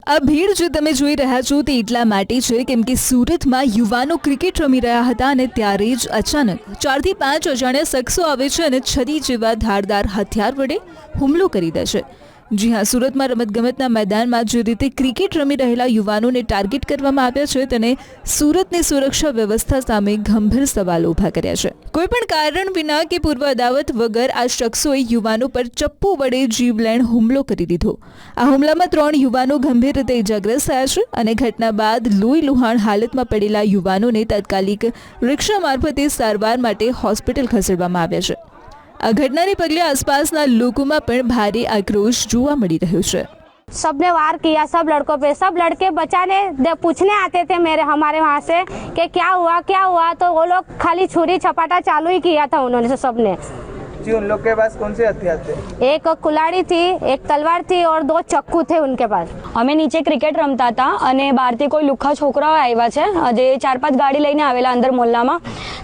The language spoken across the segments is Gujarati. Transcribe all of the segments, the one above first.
આ ભીડ જે તમે જોઈ રહ્યા છો તે એટલા માટે છે કેમ કે સુરતમાં યુવાનો ક્રિકેટ રમી રહ્યા હતા અને ત્યારે જ અચાનક 4 થી 5 અજાણ્યા શખ્સો આવે છે અને છરી જેવા ધારદાર હથિયાર વડે હુમલો કરી દે છે। જી હા, સુરતમાં રમતગમતના મેદાનમાં જે રીતે ક્રિકેટ રમી રહેલા યુવાનોને ટાર્ગેટ કરવામાં આવ્યા છે તેને સુરતની સુરક્ષા વ્યવસ્થા સામે ગંભીર સવાલો ઊભા કર્યા છે। કોઈપણ કારણ વિના કે પૂર્વ અદાવત વગર આ શખ્સોએ યુવાનો પર ચપ્પુ વડે જીવલેણ હુમલો કરી દીધો। આ હુમલામાં 3 યુવાનો ગંભીર રીતે ઇજાગ્રસ્ત થયા છે અને ઘટના બાદ લોહી લુહાણ હાલતમાં પડેલા યુવાનોને તાત્કાલિક રિક્ષા મારફતે સારવાર માટે હોસ્પિટલ ખસેડવામાં આવ્યા છે। આ ઘટનાને પગલે આસપાસના લોકોમાં પણ ભારે આક્રોશ જોવા મળી રહ્યો છે। सबने वार किया सब लड़कों पे। सब लड़के बचाने पूछने आते थे हमारे वहाँ से कि क्या हुआ, तो वो लोग खाली छुरी छपाटा चालू ही किया था उन्होंने सबने। जी, उन लोग के पास कौन से हथियार थे? एक कुलाड़ी थी, एक तलवार थी और 2 चक्कू थे उनके पास। અમે નીચે ક્રિકેટ રમતા હતા અને બહારથી કોઈ લુખ્ખા છોકરાઓ આવ્યા છે જે 4-5 ગાડી લઈને આવેલા અંદર મોહલ્લામાં।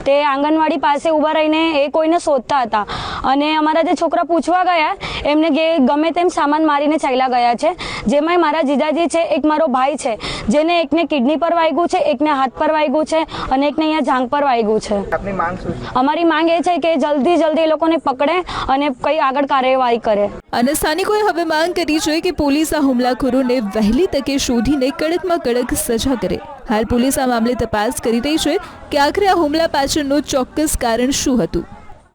તે આંગણવાડી પાસે ઊભા રહીને એ કોઈને શોધતા હતા અને અમારા જે છોકરા પૂછવા ગયા એમને ગમે તેમ સામાન મારીને ચાલ્યા ગયા છે। જેમાં મારા જીજાજી છે, એક મારો ભાઈ છે જેને એકને કિડની પર વાગ્યું છે, એકને હાથ પર વાગ્યું છે અને એકને અહીંયા જાંઘ પર વાગ્યું છે। આપની માંગ શું છે? અમારી માંગ એ છે કે જલ્દી એ લોકોને પકડે અને કઈ આગળ કાર્યવાહી કરે। અને સ્થાનિકોએ હવે માંગ કરી છે કે પોલીસ આ હુમલાખોરોને વહેલી તકે શોધીને કડકમાં કડક સજા કરે। હાલ પોલીસ આ મામલે તપાસ કરી રહી છે કે આખરે આ હુમલા પાછળનું ચોક્કસ કારણ શું હતું।